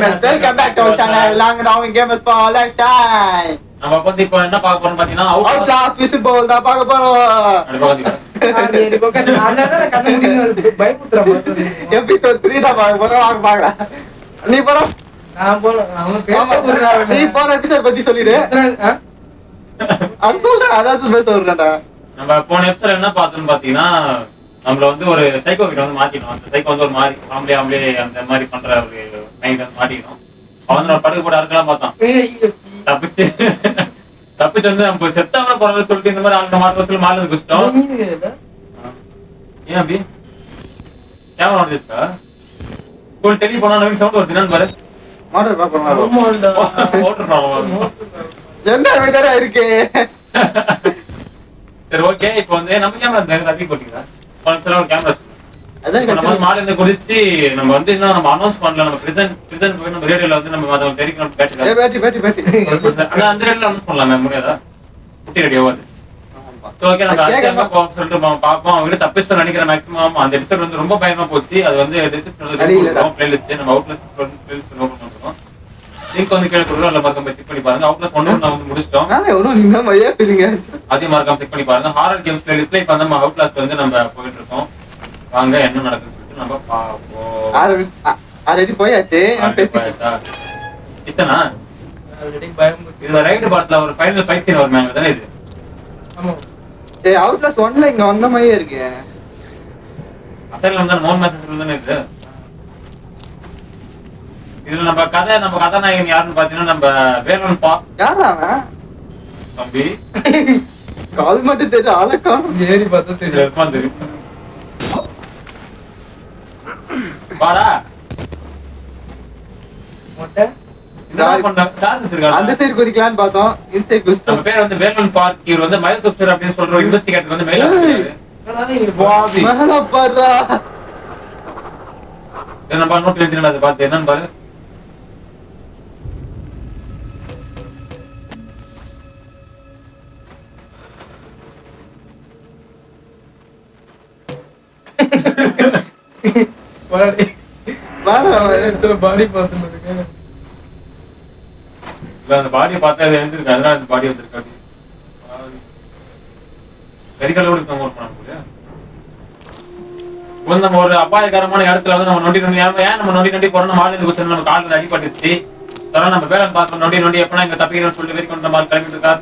guys, welcome back to our channel. Long Down Gamers for all time. நம்ம வந்து இப்போ என்ன பார்க்க போறோம் பாத்தீங்கன்னா Outlast Visible தான் பார்க்க போறோம். எபிசோட் 3 தான் பார்க்க போறோம். வாங்க பார்க்கலாம். நீ போற? நான் போற. அவன் பேச போறான். நீ போற எபிசோட் பத்தி சொல்லிடு. அது சொல்றேன். அதான் பேச வரேன்டா. நம்ம போன எபிசோட் என்ன பார்த்தோம்னு பாத்தீங்கன்னா நம்மள வந்து ஒரு சைக்கோ கிட்ட வந்து மாத்திட்டோம். அந்த சைக்கோ வந்து ஒரு மாதிரி ஆம்பளே அந்த மாதிரி பண்ற ஒரு மைண்ட் வந்து மாட்டிக்கணும். அவன் வந்து நம்ம படுக்க போட அறுக்கலாம் பார்த்தான். தப்பிச்சு வந்து நம்ம செத்தாம போறத சொல்லிட்டு இந்த மாதிரி ஆளுங்க மாட்டு சொல்லி மாட்டு குஷ்டம். ஏன் அப்படி கேமரா வந்துச்சா? ஸ்கூல் தெரிய போனா நவீன் சவுண்ட் வருது என்னன்னு பாரு. மாடர் பாப்போம். Motor problem. எந்த வீடரா இருக்கு? சரி ஓகே, இப்போ வந்து நம்ம கேமரா அதிக போட்டீங்களா? ஒரு கேமரா அதான் நம்ம மாலை இருந்து குதிச்சு நம்ம வந்து இன்னும் நம்ம அனௌன்ஸ் பண்ணல. நம்ம பிரசன்ட் போய் நம்ம ரேடியோல வந்து நம்ம அதை தெரிவிக்கணும். அந்த ரேடியோல அனௌன்ஸ் பண்ணலாம் முடியாதா? குட்டி ரேடியோ அது. ஓகே, நம்ம சொல்லிட்டு பார்ப்போம். அவங்க தப்பிச்சு நினைக்கிறேன். மேக்ஸிமம் அந்த எபிசோட் வந்து ரொம்ப பயமா போச்சு. அது வந்து டிஸ்கிரிப்ஷன்ல பிளேலிஸ்ட் நம்ம அவுட்லெட் பிளேலிஸ்ட் ஓபன் பண்றோம். லிங்க் வந்து கீழே கொடுக்குறோம். இல்ல மறக்காம செக் பண்ணி பாருங்க. அவுட்லெட் ஒன்னு நான் வந்து முடிச்சிட்டோம். அதே மறக்காம செக் பண்ணி பாருங்க. ஹாரர் கேம்ஸ் பிளேலிஸ்ட்ல இப்ப நம்ம அவுட்லாஸ்ட் வந்து நம்ம போயிட்டு இருக்கோம். வாங்க என்ன நடக்குதுன்னு சொல்லிட்டு நம்ம பாப்போம். ஆல்ரெடி போயாச்சு. கிச்சனா இது ரைடு பாட்ல ஒரு ஃபைனல் ஃபைட் சீன் வருமே அங்கதானே இது? ஆமா. ஏய் அவுட்லாஸ்ட் 1ல இங்க வந்த மாதிரியே இருக்கு. அசல்ல வந்து மோன் மெசேஜ் தானே இது. இதுல நம்ம கதாநாயகன் யாருன்னு பாத்தீங்கன்னா நம்ம வேலன் பா. யாரா அவன்? தம்பி கால் மட்டும் தெரியும். ஆளக்கான் ஏறி பார்த்தா தெரியும். வாடா மொட்டை அந்த சைடு குதிக்கலாம்னு பார்த்தோம். இந்த சைடு குதிச்சோம். நம்ம பேர் வந்து வேலன் பார்க். இவர் வந்து மைல்ஸ் ஆஃபீசர் அப்படின்னு சொல்ற இன்வெஸ்டிகேட்டர் வந்து மேல மேல பாருடா. நம்ம நோட் எழுதினா அதை பார்த்து என்னன்னு பாரு. பாடி பார்த்து அந்த பாடியை பார்த்தா அது எழுந்திருக்கு. அதனால அந்த பாடி வந்திருக்காது. கரிகாலோடு நம்ம ஒரு அபாயகரமான இடத்துல வந்து நம்ம நொண்டி ஏன் நம்ம நொண்டி போறோம்? மாலை குச்சி நம்ம காலில் அடிபட்டுச்சு. அதனால நம்ம வேலை பார்க்கணும். நொண்டி எப்பனா இங்க தப்பிக்கிறோம்னு சொல்லிட்டு வெறி கொண்ட மாதிரி கிளம்பிட்டு இருக்காரு.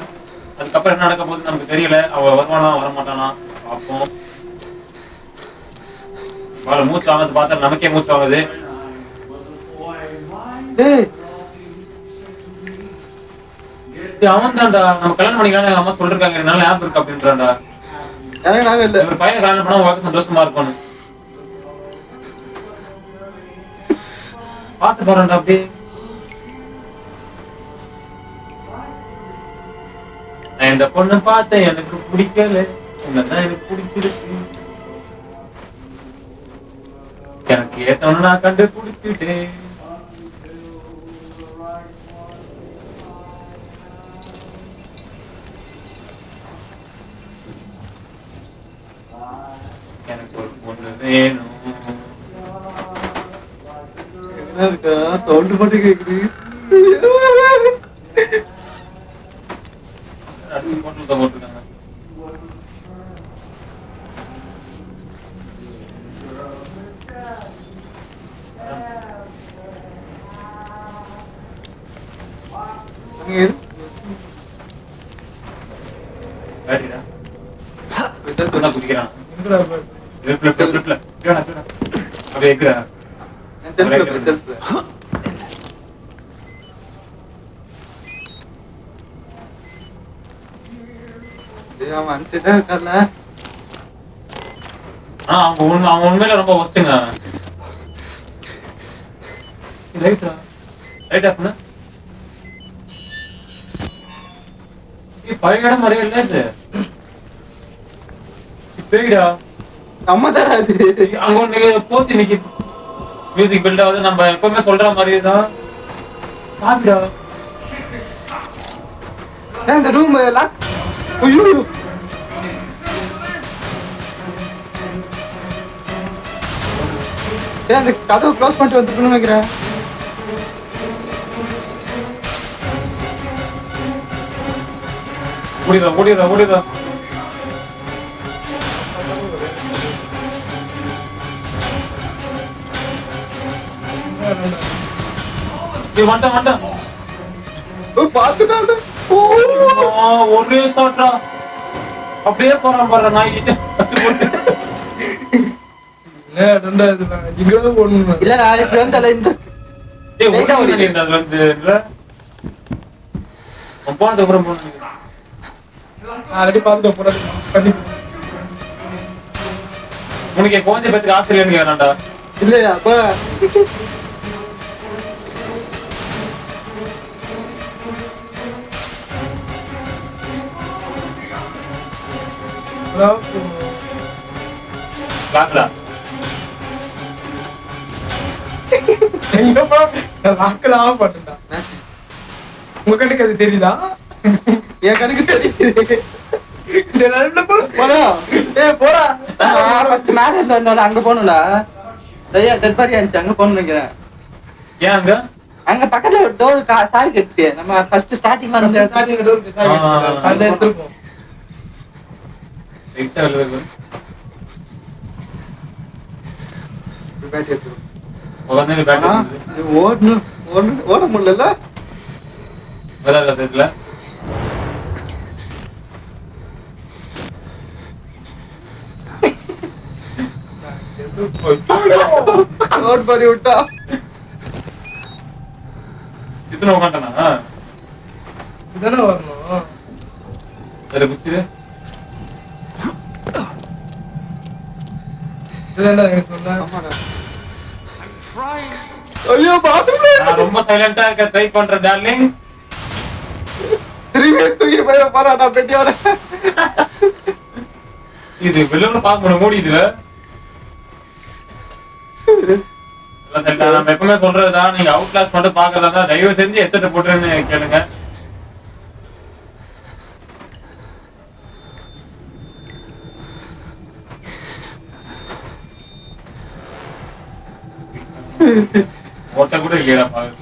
அதுக்கப்புறம் என்ன நடக்க போகுது நமக்கு தெரியல. அவ வருவானா வரமாட்டானா பார்ப்போம். மூச்சு வாங்குது பார்த்தா நமக்கே மூச்சு வாங்குது. அவன் தான்டா நம்ம கல்யாணம் பண்ணிக்கலாம் அம்மா சொல்லிருக்காங்க. என்னால ஆப் இருக்கு அப்படின்றான்டா. ஒரு பையனை கல்யாணம் பண்ணா உங்களுக்கு சந்தோஷமா இருக்கும்னு பாத்து போறேன்டா. அப்படி நான் இந்த பொண்ணு பார்த்தேன், எனக்கு பிடிக்கல. உன்னதான் எனக்கு பிடிச்சிருக்கு. எனக்கு ஏத்தவன நான் கண்டு பிடிச்சிட்டேன். எனக்கு ஒரு பொண்ணு வேணும். சவுண்ட் மட்டும் கேக்குது. அடிச்சு போட்டுருக்காங்க. குதிக்கிறான். அவன் உண்மையில ரொம்ப ஒஸ்ட்டுங்க. பழைய இடம் மாதிரியே இல்ல இது. பேய்டா நம்ம தராது. அங்க ஒண்ணு போத்தி நிக்கி மியூசிக் பில்ட் ஆகுது. நம்ம எப்பவுமே சொல்ற மாதிரி தான். சாப்பிடா இந்த ரூம் லாக். ஐயோ அந்த கதவை க்ளோஸ் பண்ணிட்டு வந்துருக்கணும்னு நினைக்கிறேன். ஓடிடுறா வந்துட்டான் பாத்துட்டாங்க. ஒரே ஷாட்ரா அப்படியே போறான் பாரு நாய் இங்கதான் போடணும். இல்லடா இப்ப வந்து இந்த லைட்டா ஓடிடு. போனதுக்கு அப்புறம் போன ஆல்ரெடி பார்த்துட்டு போறாரு பண்ணி உனக்கு குழந்தை பத்துக்கு ஆசை இல்லைன்னு கேட்கறான்டா. இல்லையா அப்ப லாக்டா எங்கப்பா லாக்கல் ஆக மாட்டேன்டா. உங்க கணக்கு அது தெரியுதா? என் கணக்கு தெரியுது. இந்த ரெண்டு போடா. போடா. ஃபர்ஸ்ட் மேல இருந்து வந்தோம்ல அங்க போணும்ல. சரியா டெட் பாடி ஆச்சு அங்க போணும் நினைக்கிறேன். ஏன் அங்க அங்க பக்கத்துல டோர் சாவி கட்டுச்சு. நம்ம ஃபர்ஸ்ட் ஸ்டார்டிங் வந்து சண்டை எடுத்துருப்போம். ரைட்டா இல்ல பேட் எடுத்து. உடனே பேட் ஓட முடியல. விளையாடுறதுல ஓட் பண்ணி விட்டா. இத்தனை உட்காந்துட்டானா இதானே வரணும். வேற குச்சிரு இதுதான்டா எனக்கு சொன்னா. ஆமாடா. ஐயோ பாத்ரூம்ல நான் ரொம்ப சைலண்டா இருக்க ட்ரை பண்றேன் டார்லிங். திரும்பி தூக்கிட்டு போயிட பாரா நான் பெட்டியோட. இது வெளியில பார்க்க முடியும் மூடி இதுல நம்ம எப்பவுமே சொல்றதுதான். நீங்க அவுட் கிளாஸ் மட்டும் பாக்குறதா இருந்தா தயவு செஞ்சு எச்சத்தை போட்டுன்னு கேளுங்க. ஓட்ட கூட இல்லையா பாரு.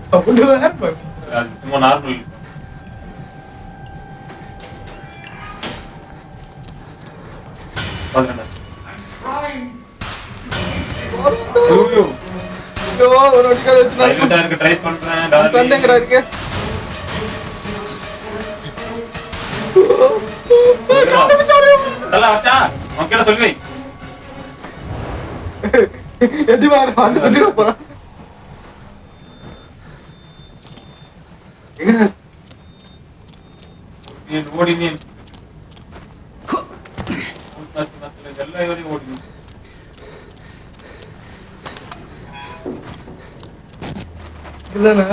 சவுண்ட் வேற பாரு. அது சும்மா நார்மல். ஐயோ ஒரு அடிக்க வச்சு சைலண்டா இருக்க ட்ரை பண்றேன் சந்தேகடா இருக்கு. நல்லா வச்சா ஓகேடா சொல்லி எடி வார வந்து குதிர போறா. எங்க நீ ஓடி நீ எல்லா வரையும் ஓடி இதுதானே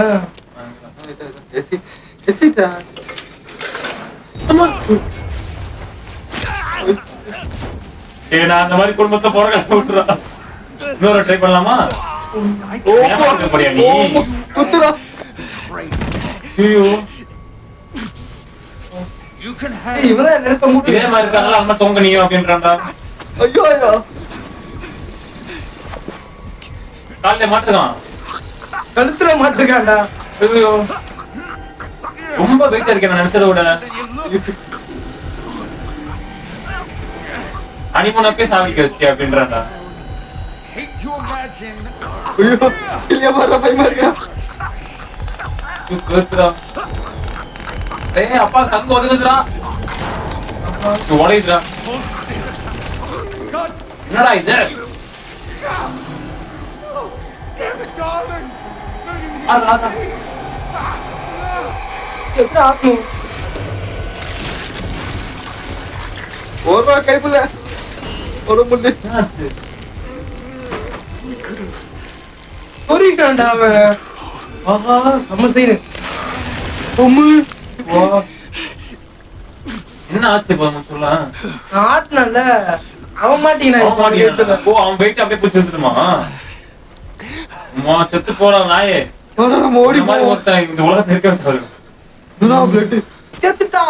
எசி எசிடா. அம்மா ஏய் நான் அந்த மாதிரி குடும்பத்துல போறேன் விட்டுறா. இன்னொரு ட்ரை பண்ணலாமா? ஏமாத்த போறியா நீ? குத்துடா. ஐயோ இவதான் நிறுத்த இதே முடியும். மாதிரி இருக்காங்களா அம்மா தொங்க நீயும் அப்படின்றான்டா. ஐயோ ஐயோ காலையில மாட்டுக்கான். கழுத்துல மாட்டிருக்காண்டா. ஐயோ ரொம்ப வெயிட்டா இருக்கேன் நான் நினைச்சதை விட. அனிமோனப்பே சாவிக்க வச்சிட்டியா அப்படின்றான்டா. ஐயோ இல்லையா பாரா பயமா இருக்கா. கேக்குறா. ஏய் அப்பா சங்கு ஒதுங்குதுடா. உடையுதுடா. என்னடா இது? எப்படி ஆட்டணும்? ஒரு கைப்புல ஒரு முள்ளு. என்னாச்சு? சொரிக்காண்டா அவன். ஆஹா செம்ம சீனு. என்ன ஆச்சு இப்ப சொல்ல? நான் ஆட்டினல்ல அவன் அவன் மாட்டிக்கினா. மாட்டீங்க. ஓ அவன் வெயிட் அப்படியே பிடிச்சி எடுத்துட்டுமா? அம்மா செத்து போடா நாயே. போடா நம்ம ஓடி இந்த மாதிரி போவோம். ஒருத்தன் இந்த உலகத்துல இருக்க தவிர. துரா பிளட். செத்துட்டா.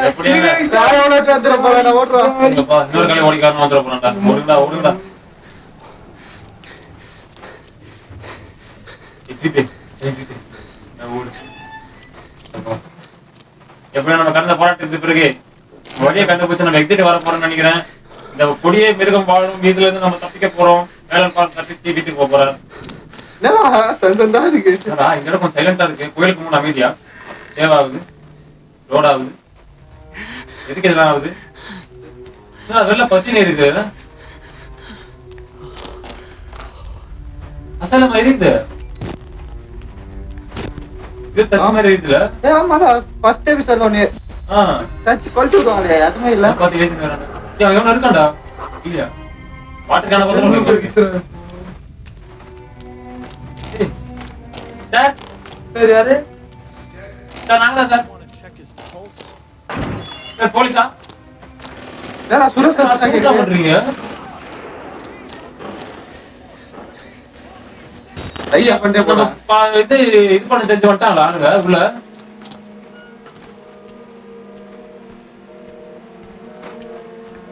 எப்படியா? யாரோட சேர்த்துற போறா நான் ஓடுறா. இங்கப்பா இன்னொரு காலை ஓடிக்காரன் வந்துட போறான்டா. ஓடுங்கடா ஓடுங்கடா. எப்படியும் நம்ம கடந்த போராட்டத்துக்கு பிறகு வழியை கண்டுபிடிச்சு நம்ம எக்ஸிட் வர போறோம்னு நினைக்கிறேன். இந்த கொடியே மிருகம் வாழும் வீட்டுல இருந்து நம்ம தப்பிக்க போறோம். வேலன் பால் தப்பிச்சு வீட்டுக்கு போக போறேன். இருக்கு இங்க கொஞ்சம் சைலண்டா இருக்கு. கோயிலுக்கு முன்னாடி அமைதியா சேவாகுது, ரோட் ஆகுது. எதுக்கு இதெல்லாம் ஆகுது? வெளில பத்தினே இருக்கு. அசலமா இருக்குது. இது டச் மாதிரி இருக்குல. ஆமாடா ஃபர்ஸ்ட் எபிசோட் ஒன்னு டச் கொளுத்தி விடுவாங்களே அதுமே இல்ல. பாத்து ஏத்துறானே. எவனோ இருக்கான்டா. இல்லையா? வாட்டர்கான பத்திரம் இருக்கு. சார் சார் யாரு? சார் நாங்க தான் சார். சார் போலீஸா? நான் சுரேஷ் சார் என்ன பண்றீங்க? ஐயா பண்ணே போடா. இது பண்ண செஞ்சு வந்துட்டாங்களா ஆளுங்க உள்ள?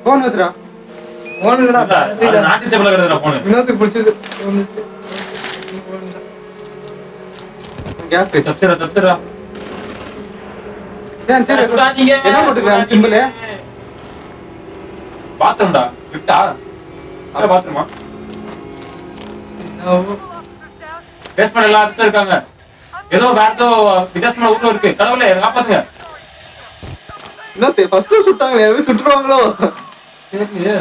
போன் வந்துடா. ஓனுடா. நாட்டி சேவல கடக்குற போன். வினோத்துக்கு பிடிச்சது வந்துச்சு. கேப் தப்சரா. ஏன் சரி என்ன போட்டுக்கறான் சிம்பிள்? பாத்ரூம்டா. லிஃப்டா? அத பாத்ரூமா? பேஸ்மென்ட் எல்லாம் அடிச்சு இருக்காங்க. ஏதோ வேறதோ வித்தியாசமான ஊட்டம் இருக்கு. கடவுளே காப்பாத்துங்க. என்னத்தே ஃபர்ஸ்ட் சுட்டாங்களே எவன் சுட்டுறாங்களோ? தெரியலையே.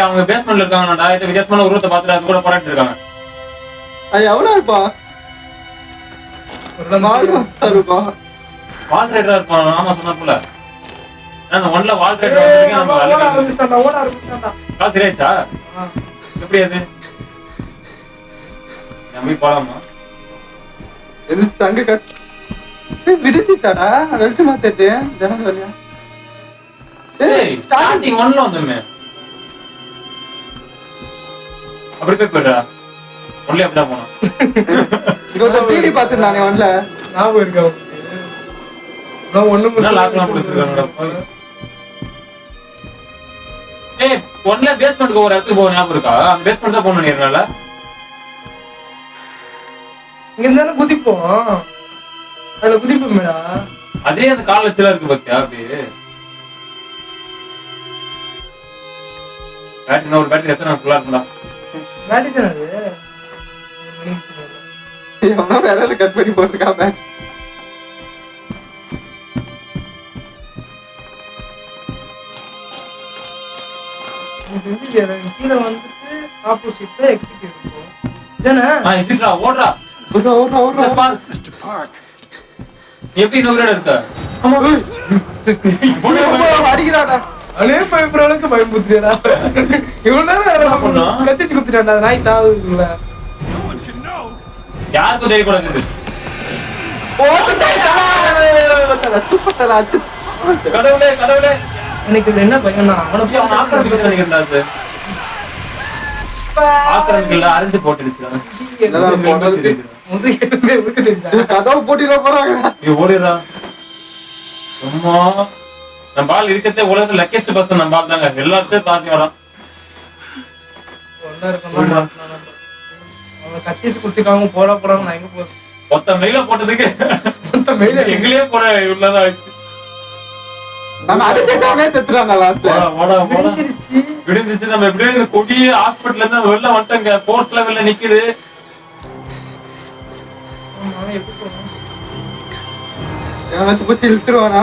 அவங்க பேஸ்மென்ட்ல இருக்காங்கடா. இது வித்தியாசமான உருவத்தை பார்த்துட்டு அது கூட போராடிட்டு இருக்காங்க. ஐயா எவ்வளவு இருப்பா? இருப்பா வால் ரைடரா இருப்பான். ஆமா சொன்னாப்புல. நான் ஒன்ல வால் ரைடர் வந்திருக்கேன். நம்ம ஓட ஆரம்பிச்சிட்டான்டா. கால் சரியாச்சா? எப்படி அது? நம்ம போலாமா? எது தங்க கத் விடுச்சுச்சாடா வெளிச்சு மாத்திட்டு ஜனங்க வரலையா? ஏய் ஸ்டார்டிங் 1ல வந்தோமே. அப்படி போய்டா. ஒன்லயே அப்படிதான் போனோம். இங்க ஒரு டிவி பார்த்து நானே வரல. ஞாபகம் இருக்கா? நான் ஒண்ணுமே லாக்லாம் கொடுத்துருக்காங்கடா. ஏய் ஒன்ல பேஸ்மென்ட்க்கு ஒரு இடத்துக்கு போக ஞாபகம் இருக்கா? அந்த பேஸ்மென்ட் தான் போகணும் நினைக்கிறேன்ல. இங்க இருந்தானே குதிப்போம். அதுல குதிப்போமேடா. அதே அந்த கால் வச்சுல இருக்கு பாத்தியா அப்படியே. பேட்டரி ஒரு பேட்டரி வச்சா நான் ஃபுல்லா இருக்கும்டா. பேட்டரி தானே அது. எவனோ வேற கட் பண்ணி போட்டுருக்காம. கீழே வந்துட்டு ஆப்போசிட்ல எக்ஸிட் இருக்கும். இதானே? எக்ஸிட்ரா ஓடுறா. ஓடுறா. Mister park. எப்படி நோரேட இருக்க? ஆமா அடிக்கிறாடா. அலே பயப்படுற அளவுக்கு பயமுறுத்துறடா. இவ்வளவு நேரம் கத்திச்சு குத்துறான்டா. நாய் சாவுதுல. யாருக்கும் தெரியக்கூடாது. கடவுளே கடவுளே. எனக்கு இது என்ன பையனா? அவனுக்கு அவன் ஆக்கிரமிக்க நினைக்கிறாரு. ஆக்கிரமிக்கல அரைஞ்சு போட்டுடுச்சு. கதவு போட்டிட போறாங்க. ஓடிடுறா. அம்மா நம்ம ஆள் இருக்கிறதே உலகத்துல லக்கியஸ்ட் பர்சன் நம்ம ஆள் தாங்க. எல்லாத்தையும் தாண்டி வரான். கத்திச்சு குத்திட்டாங்க. போறாங்க. நான் எங்க போறேன்? மொத்த மெயில போட்டதுக்கு மொத்த மெயில எங்களையே போட உள்ளதா ஆயிடுச்சு. நம்ம அடிச்சே செத்துறாங்க லாஸ்ட்ல. விடுந்துச்சு. நம்ம எப்படியும் இந்த கொடி ஹாஸ்பிட்டல்ல இருந்து வெளில வந்துட்டோங்க. போஸ்ட் லெவல்ல நிக்குது. எவனாச்சும் பூச்சி இழுத்துருவானா?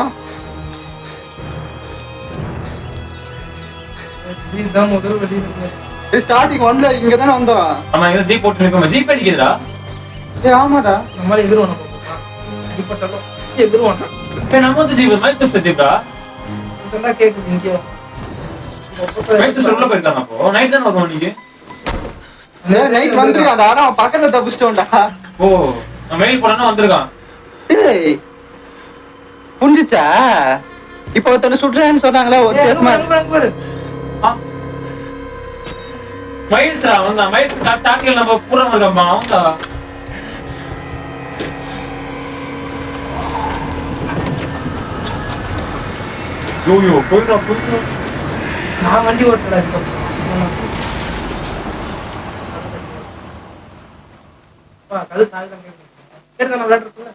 இதுதான் முதல் வழி. ஸ்டார்டிங் 1ல இங்க தானே வந்தோம். ஆமா இங்க ஜீப் போட்டு நிக்கோம். ஜீப் அடிக்குதுடா. ஏய் ஆமாடா. நம்மள எகிருவானா பாப்பா. அடிபட்டாலும் எகிருவானா. நம்ம வந்து ஜீப் மைக் ஜீப்டா. இதெல்லாம் கேக்குது இங்க. மைக் உள்ள போயிருக்கானே அப்போ. நைட் தான வருவான் நீங்க. நைட் வந்துருக்கான்டா. அவன் பக்கத்துல தப்பிச்சிட்டோம்டா. ஓ நான் மெயில் போடணும் வந்திருக்கான். ஏய் புரிஞ்சுச்சா? இப்போ ஒருத்தனை சுடுறேன்னு சொன்னாங்களா? வித்தியாசமா பாரு. மைல்ஸ்ரா வந்தா. மைல்ஸ் ஸ்டார்டிங்ல நம்ம பூரா இருக்கோம்மா. அவன்டா. யோ போயிடா. நான் வண்டி ஓட்டல. அப்பா கதை சாகலாம் கேட்டு நான் விளையாடுறதுல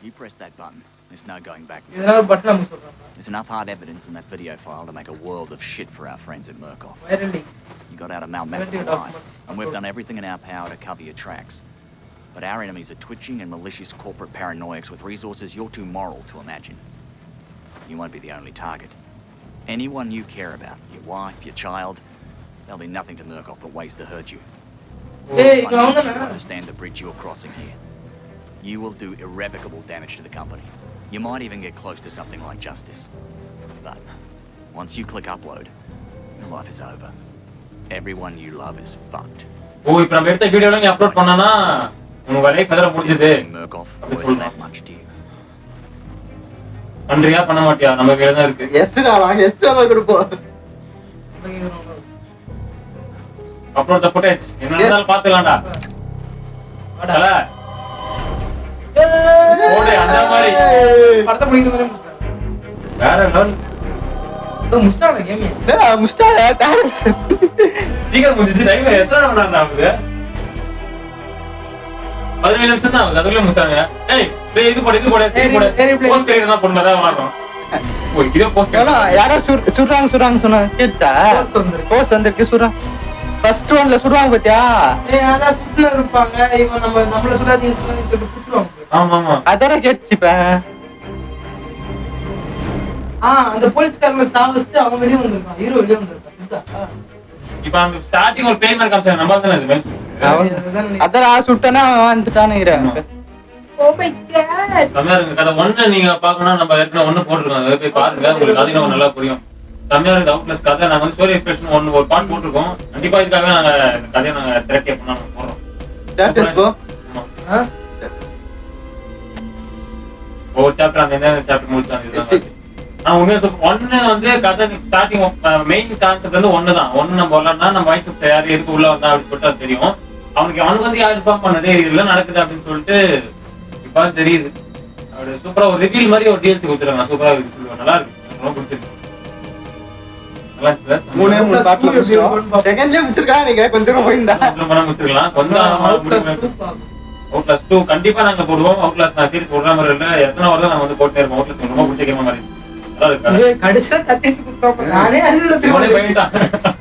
You press that button. There's no going back. இதனால பட்டன் நம்ம சொல்றோம் There's enough hard evidence in that video file to make a world of shit for our friends at Murkoff. வைரண்டி You got out of Mount Massive alive, and we've done everything in our power to cover your tracks. But our enemies are twitching and malicious corporate paranoics with resources you're too moral to imagine. You won't be the only target. Anyone you care about, your wife, your child, there'll be nothing to Murkoff but ways to hurt you. ஏய் I இங்க need வாங்க you to நான் understand the bridge you're crossing here. You will do irrevocable damage to the company. You might even get close to something like justice. But once you click upload, your life is over. Everyone you love is fucked. ஓ இப்போ நம்ம எடுத்த வீடியோல நீ upload பண்ணனா உங்க life அதெல்லாம் முடிஞ்சது. Murkoff worth that much to you. பண்றியா பண்ண மாட்டியா நமக்கு என்ன இருக்கு? எஸ்டா வாங்க எஸ்டா கொடுப்போம். அப்லோட் தி ஃபுட்டேஜ் என்ன இருந்தாலும் பாத்துக்கலாம்டா. அடல ஓடு அந்த மாதிரி படத்தை முடிக்கிற மாதிரி முடிச்சிட்டாங்க வேற லெவல். முடிச்சிட்டாங்க கேம் டேய் முஸ்டா சீக்கிரம் முடிஞ்சிச்சு. டைம் எத்தனை மணி நேரம் ஆகுது? 15 நிமிஷம் தான் ஆகுது. அதுக்குள்ள முடிச்சாங்க. ஏய் டேய் இது போடு போஸ்ட் கிரியேட்டர் தான் பண்ணதா வரோம். ஓ இது போஸ்ட் யாரோ சுடுறாங்க சொன்னா கேட்டா போஸ் வந்திருக்கு சுடுறாங்க. ஃபர்ஸ்ட் ஒன்ல சுடுவாங்க பாத்தியா? ஏய் அதான் சுட்டுல இருப்பாங்க இவன் நம்மள சுடாதீங்கன்னு சொல்லிட்டு புடிச்சுவாங்க. ஆமா ஆமா அதெல்லாம் கேட்டுச்சுப்ப. அந்த போலீஸ்காரங்க சாவஸ்ட் அவன் வெளிய வந்திருக்கான். ஹீரோ வெளிய வந்திருக்கான். இதுதான். இப்போ அந்த ஸ்டார்டிங் ஒரு பேமெண்ட் காமிச்சாங்க. நம்ம தான இது மேட்ச். அதெல்லாம் சுட்டனா வந்துட்டானுங்கற. Oh my God. சமையா இருக்கு. கதை 1 நீங்க பார்க்கணும் நம்ம ஏற்கனவே 1 போட்டுருக்கோம். அதை போய் பாருங்க. உங்களுக்கு கதை இன்னும் நல்லா புரியும். சமையா இருக்கு. அவுட்லெஸ் கதை நாங்க வந்து ஸ்டோரி எக்ஸ்பிரஷன் 1 ஒரு பார்ட் போட்டுருக்கோம். கண்டிப்பா இதுக்காக நாங்க இந்த கதையை நாங்க திரட்டி பண்ண போறோம். Status quo. ஒரு சாப்டர் அந்த சாப்டர் முடிச்சாங்க. இதுதான் நான் உண்மையா சொல்ல 1 வந்து கதை ஸ்டார்டிங் மெயின் கான்செப்ட் வந்து 1 தான். 1 நம்ம வரலன்னா நம்ம வயசு யாரு எதுக்கு உள்ள வந்தா அப்படின்னு சொல்லிட்டு அது தெரியும். அவனுக்கு வந்து யார் இன்ஃபார்ம் பண்ணதே இதெல்லாம் நடக்குது அப்படின்னு சொல்லிட்டு இப்போ தெரியுது. அப்படி சூப்பரா ஒரு ரிவீல் மாதிரி ஒரு டிஎல்சி கொடுத்துருக்காங்க. சூப்பரா இருக்கு சொல்லுவாங்க. நல்லா இருக்கு. ரொம்ப பிடிச்சிருக்கு. நல்லா இருந்துச்சு. 3 பாட்ல முடிச்சோம். செகண்ட்லயே முடிச்சிருக்காங்க. நீங்க கொஞ்சம் தூரம் போயிருந்தா பண்ண முடிச்சிருக்கலாம். கொஞ்சம் அவுட்லாஸ் 2 கண்டிப்பா நாங்க போடுவோம். அவுட்லாஸ் நான் சீரிஸ் போடுற மாதிரி இல்ல. எத்தனை வருடம் நாங்க வந்து போட்டே இருக்கோம். அவுட்லாஸ் ரொம்ப பிடிச்ச கேம் மாதிரி. ஏய் கடைசில கத்திட்டு குடுறாங்க. நானே அதுல பயந்துட்டான்.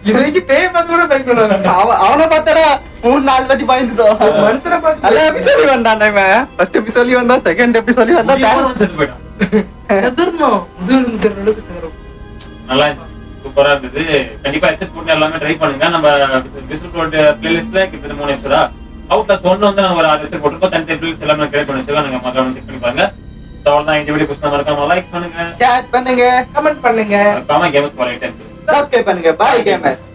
இதுக்கு பேய் பார்த்து கூட பயப்படுறாங்க. அவன பார்த்தடா 3-4 வாட்டி பயந்துட்டோம். மனுஷனை பார்த்து நல்ல எபிசோட் வந்தான் இவன். ஃபர்ஸ்ட் எபிசோட் வந்தா செகண்ட் எபிசோட் வந்தா செத்து போயிட்டான். சதுர்னோ முதல் அளவுக்கு சேரும். நல்லா இருந்துச்சு. சூப்பரா இருந்தது. கண்டிப்பா எக்ஸெப்ட் போட்டு எல்லாமே ட்ரை பண்ணுங்க. நம்ம விசில் போட்டு பிளேலிஸ்ட்ல கிட்ட 3 எபிசோடா அவுட்லாஸ் 1 வந்து நம்ம ஒரு 6 எபிசோட் போட்டுருக்கோம். தனி பிளேலிஸ்ட் எல்லாமே கிரியேட் பண்ணி வச்சிருக்கோம். நீங்க மறக்காம செக் பண்ணி பாருங்க. அவ்வளவுதான். இந்த வீடியோ பிடிச்சா மறக்காம லைக் பண்ணுங்க, ஷேர் பண்ணுங்க, கமெண்ட் பண்ணுங்க, மறக்காம கேம்ஸ் பாருங்க, சப்ஸ்கிரைப் பண்ணுங்க. Bye gamers.